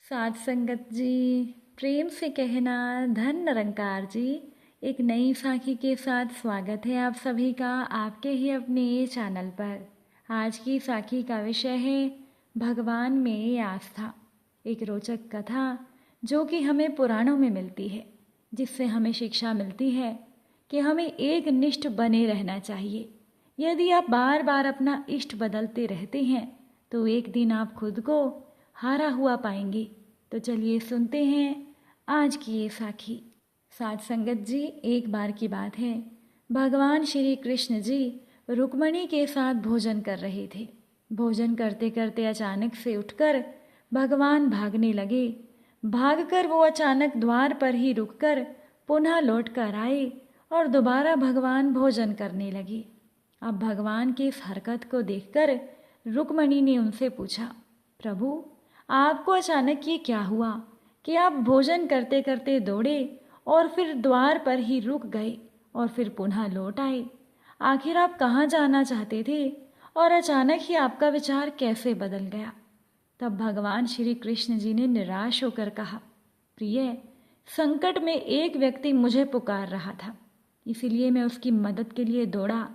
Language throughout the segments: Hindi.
साध संगत जी, प्रेम से कहना धन निरंकार जी। एक नई साखी के साथ स्वागत है आप सभी का आपके ही अपने चैनल पर। आज की साखी का विषय है भगवान में आस्था। एक रोचक कथा जो कि हमें पुराणों में मिलती है, जिससे हमें शिक्षा मिलती है कि हमें एक निष्ठ बने रहना चाहिए। यदि आप बार बार अपना इष्ट बदलते रहते हैं तो एक दिन आप खुद को हारा हुआ पाएंगे। तो चलिए सुनते हैं आज की ये साखी। साध संगत जी, एक बार की बात है, भगवान श्री कृष्ण जी रुक्मणी के साथ भोजन कर रहे थे। भोजन करते करते अचानक से उठकर भगवान भागने लगे। भागकर वो अचानक द्वार पर ही रुककर पुनः लौट कर आए और दोबारा भगवान भोजन करने लगे। अब भगवान की इस हरकत को देखकर रुक्मणी ने उनसे पूछा, प्रभु आपको अचानक ये क्या हुआ कि आप भोजन करते करते दौड़े और फिर द्वार पर ही रुक गए और फिर पुनः लौट आए। आखिर आप कहाँ जाना चाहते थे और अचानक ही आपका विचार कैसे बदल गया? तब भगवान श्री कृष्ण जी ने निराश होकर कहा, प्रिय, संकट में एक व्यक्ति मुझे पुकार रहा था, इसीलिए मैं उसकी मदद के लिए दौड़ा।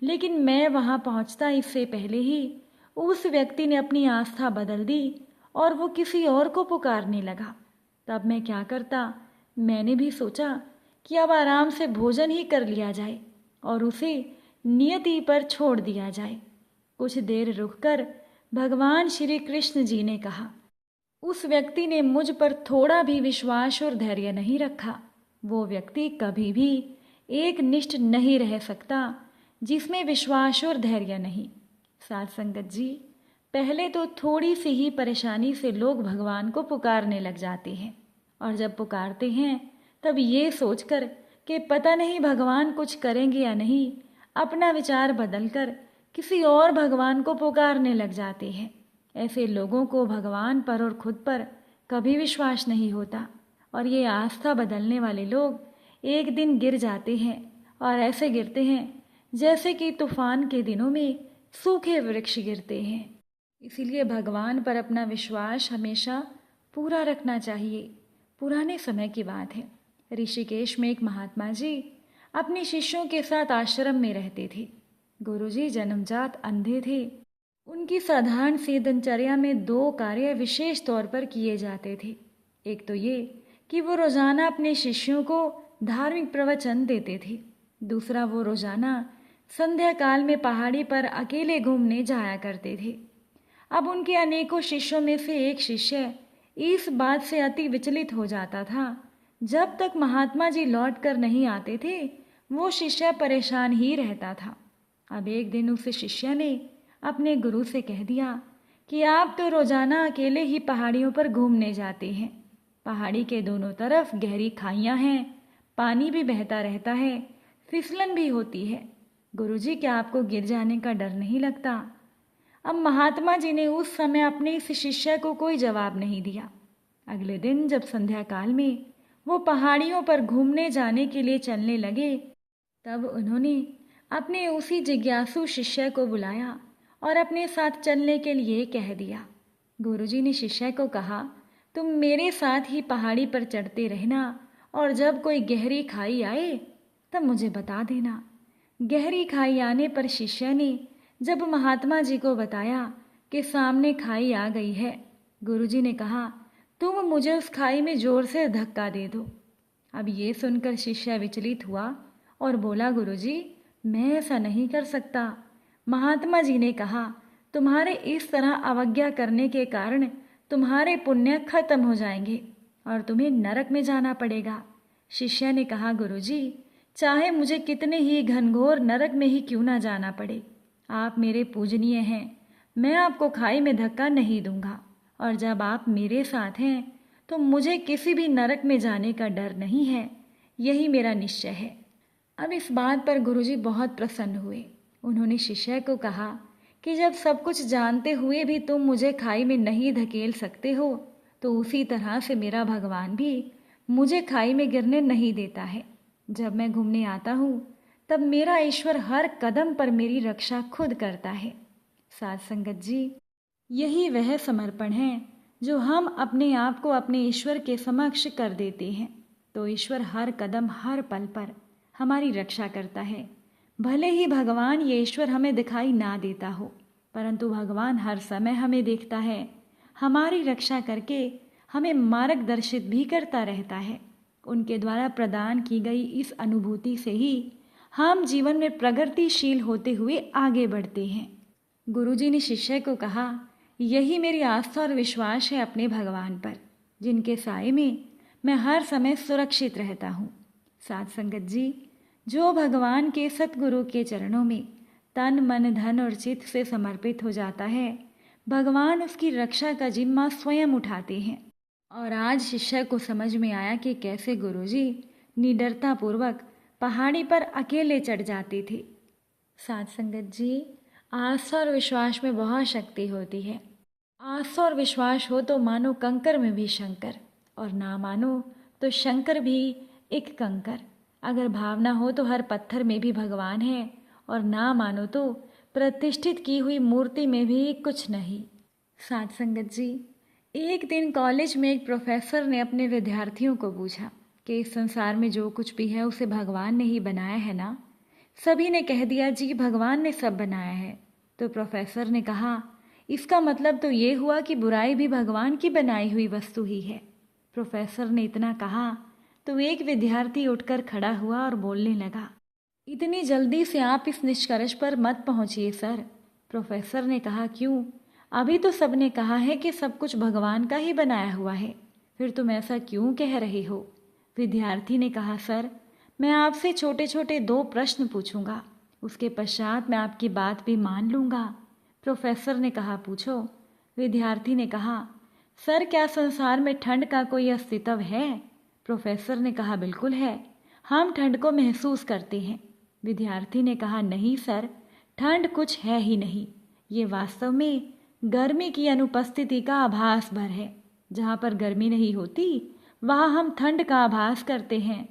लेकिन मैं वहाँ पहुँचता इससे पहले ही उस व्यक्ति ने अपनी आस्था बदल दी और वो किसी और को पुकारने लगा। तब मैं क्या करता? मैंने भी सोचा कि अब आराम से भोजन ही कर लिया जाए और उसे नियति पर छोड़ दिया जाए। कुछ देर रुककर भगवान श्री कृष्ण जी ने कहा, उस व्यक्ति ने मुझ पर थोड़ा भी विश्वास और धैर्य नहीं रखा। वो व्यक्ति कभी भी एक निष्ठ नहीं रह सकता जिसमें विश्वास और धैर्य नहीं। साध संगत जी, पहले तो थोड़ी सी ही परेशानी से लोग भगवान को पुकारने लग जाते हैं, और जब पुकारते हैं तब ये सोचकर कि पता नहीं भगवान कुछ करेंगे या नहीं, अपना विचार बदलकर किसी और भगवान को पुकारने लग जाते हैं। ऐसे लोगों को भगवान पर और खुद पर कभी विश्वास नहीं होता, और ये आस्था बदलने वाले लोग एक दिन गिर जाते हैं, और ऐसे गिरते हैं जैसे कि तूफान के दिनों में सूखे वृक्ष गिरते हैं। इसीलिए भगवान पर अपना विश्वास हमेशा पूरा रखना चाहिए। पुराने समय की बात है, ऋषिकेश में एक महात्मा जी अपने शिष्यों के साथ आश्रम में रहते थे। गुरुजी जन्मजात अंधे थे। उनकी साधारण सी दिनचर्या में दो कार्य विशेष तौर पर किए जाते थे। एक तो ये कि वो रोजाना अपने शिष्यों को धार्मिक प्रवचन देते थे। दूसरा, वो रोजाना संध्या काल में पहाड़ी पर अकेले घूमने जाया करते थे। अब उनके अनेकों शिष्यों में से एक शिष्य इस बात से अति विचलित हो जाता था। जब तक महात्मा जी लौट कर नहीं आते थे वो शिष्य परेशान ही रहता था। अब एक दिन उस शिष्य ने अपने गुरु से कह दिया कि आप तो रोजाना अकेले ही पहाड़ियों पर घूमने जाते हैं। पहाड़ी के दोनों तरफ गहरी खाइयां हैं, पानी भी बहता रहता है, फिसलन भी होती है। गुरुजी, क्या आपको गिर जाने का डर नहीं लगता? अब महात्मा जी ने उस समय अपने इस शिष्य को कोई जवाब नहीं दिया। अगले दिन जब संध्या काल में वो पहाड़ियों पर घूमने जाने के लिए चलने लगे, तब उन्होंने अपने उसी जिज्ञासु शिष्य को बुलाया और अपने साथ चलने के लिए कह दिया। गुरुजी ने शिष्य को कहा, तुम मेरे साथ ही पहाड़ी पर चढ़ते रहना और जब कोई गहरी खाई आए तब मुझे बता देना। गहरी खाई आने पर शिष्य ने जब महात्मा जी को बताया कि सामने खाई आ गई है, गुरुजी ने कहा, तुम मुझे उस खाई में जोर से धक्का दे दो। अब ये सुनकर शिष्य विचलित हुआ और बोला, गुरुजी, मैं ऐसा नहीं कर सकता। महात्मा जी ने कहा, तुम्हारे इस तरह अवज्ञा करने के कारण तुम्हारे पुण्य खत्म हो जाएंगे और तुम्हें नरक में जाना पड़ेगा। शिष्य ने कहा, गुरुजी, चाहे मुझे कितने ही घनघोर नरक में ही क्यों ना जाना पड़े, आप मेरे पूजनीय हैं, मैं आपको खाई में धक्का नहीं दूंगा, और जब आप मेरे साथ हैं तो मुझे किसी भी नरक में जाने का डर नहीं है, यही मेरा निश्चय है। अब इस बात पर गुरुजी बहुत प्रसन्न हुए। उन्होंने शिष्य को कहा कि जब सब कुछ जानते हुए भी तुम मुझे खाई में नहीं धकेल सकते हो, तो उसी तरह से मेरा भगवान भी मुझे खाई में गिरने नहीं देता है। जब मैं घूमने आता हूँ तब मेरा ईश्वर हर कदम पर मेरी रक्षा खुद करता है। साध संगत जी, यही वह समर्पण है जो हम अपने आप को अपने ईश्वर के समक्ष कर देते हैं तो ईश्वर हर कदम हर पल पर हमारी रक्षा करता है। भले ही भगवान ये ईश्वर हमें दिखाई ना देता हो, परंतु भगवान हर समय हमें देखता है, हमारी रक्षा करके हमें मार्गदर्शित भी करता रहता है। उनके द्वारा प्रदान की गई इस अनुभूति से ही हम जीवन में प्रगतिशील होते हुए आगे बढ़ते हैं। गुरुजी ने शिष्य को कहा, यही मेरी आस्था और विश्वास है अपने भगवान पर, जिनके साए में मैं हर समय सुरक्षित रहता हूँ। साथ संगत जी, जो भगवान के सतगुरु के चरणों में तन मन धन और चित्त से समर्पित हो जाता है, भगवान उसकी रक्षा का जिम्मा स्वयं उठाते हैं। और आज शिष्य को समझ में आया कि कैसे गुरुजी निडरतापूर्वक पहाड़ी पर अकेले चढ़ जाते थे। साथ संगत जी, आस्था और विश्वास में बहुत शक्ति होती है। आस्था और विश्वास हो तो मानो कंकर में भी शंकर, और ना मानो तो शंकर भी एक कंकर। अगर भावना हो तो हर पत्थर में भी भगवान है, और ना मानो तो प्रतिष्ठित की हुई मूर्ति में भी कुछ नहीं। साथ संगत जी, एक दिन कॉलेज में एक प्रोफेसर ने अपने विद्यार्थियों को पूछा कि इस संसार में जो कुछ भी है उसे भगवान ने ही बनाया है ना? सभी ने कह दिया, जी भगवान ने सब बनाया है। तो प्रोफेसर ने कहा, इसका मतलब तो ये हुआ कि बुराई भी भगवान की बनाई हुई वस्तु ही है। प्रोफेसर ने इतना कहा तो एक विद्यार्थी उठकर खड़ा हुआ और बोलने लगा, इतनी जल्दी से आप इस निष्कर्ष पर मत पहुंचिए सर। प्रोफेसर ने कहा, क्यों? अभी तो सबने कहा है कि सब कुछ भगवान का ही बनाया हुआ है, फिर तुम ऐसा क्यों कह रहे हो? विद्यार्थी ने कहा, सर मैं आपसे छोटे छोटे 2 प्रश्न पूछूंगा, उसके पश्चात मैं आपकी बात भी मान लूँगा। प्रोफेसर ने कहा, पूछो। विद्यार्थी ने कहा, सर क्या संसार में ठंड का कोई अस्तित्व है? प्रोफेसर ने कहा, बिल्कुल है, हम ठंड को महसूस करते हैं। विद्यार्थी ने कहा, नहीं सर, ठंड कुछ है ही नहीं, ये वास्तव में गर्मी की अनुपस्थिति का आभास भर है। जहाँ पर गर्मी नहीं होती वहाँ हम ठंड का आभास करते हैं।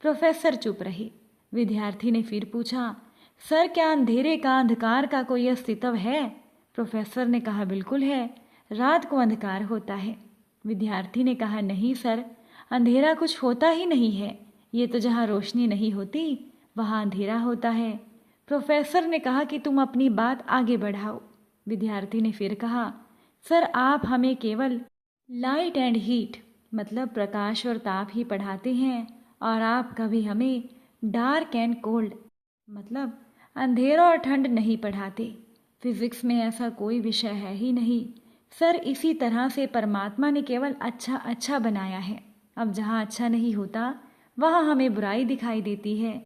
प्रोफेसर चुप रहे। विद्यार्थी ने फिर पूछा, सर क्या अंधेरे का अंधकार का कोई अस्तित्व है? प्रोफेसर ने कहा, बिल्कुल है, रात को अंधकार होता है। विद्यार्थी ने कहा, नहीं सर, अंधेरा कुछ होता ही नहीं है, ये तो जहाँ रोशनी नहीं होती वहाँ अंधेरा होता है। प्रोफेसर ने कहा कि तुम अपनी बात आगे बढ़ाओ। विद्यार्थी ने फिर कहा, सर आप हमें केवल लाइट एंड हीट मतलब प्रकाश और ताप ही पढ़ाते हैं, और आप कभी हमें डार्क एंड कोल्ड मतलब अंधेरा और ठंड नहीं पढ़ाते। फिजिक्स में ऐसा कोई विषय है ही नहीं। सर इसी तरह से परमात्मा ने केवल अच्छा अच्छा बनाया है। अब जहाँ अच्छा नहीं होता वहाँ हमें बुराई दिखाई देती है,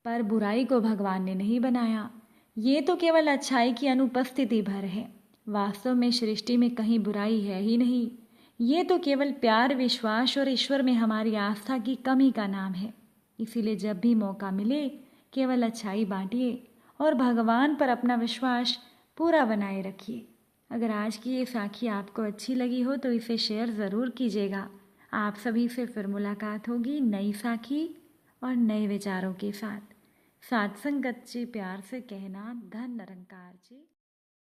पर बुराई को भगवान ने नहीं बनाया। ये तो केवल अच्छाई की अनुपस्थिति भर है। वास्तव में सृष्टि में कहीं बुराई है ही नहीं। ये तो केवल प्यार, विश्वास और ईश्वर में हमारी आस्था की कमी का नाम है। इसीलिए जब भी मौका मिले केवल अच्छाई बांटिए और भगवान पर अपना विश्वास पूरा बनाए रखिए। अगर आज की ये साखी आपको अच्छी लगी हो तो इसे शेयर ज़रूर कीजिएगा। आप सभी से फिर मुलाकात होगी नई साखी और नए विचारों के साथ। साथ संगत जी प्यार से कहना, धन निरंकार जी।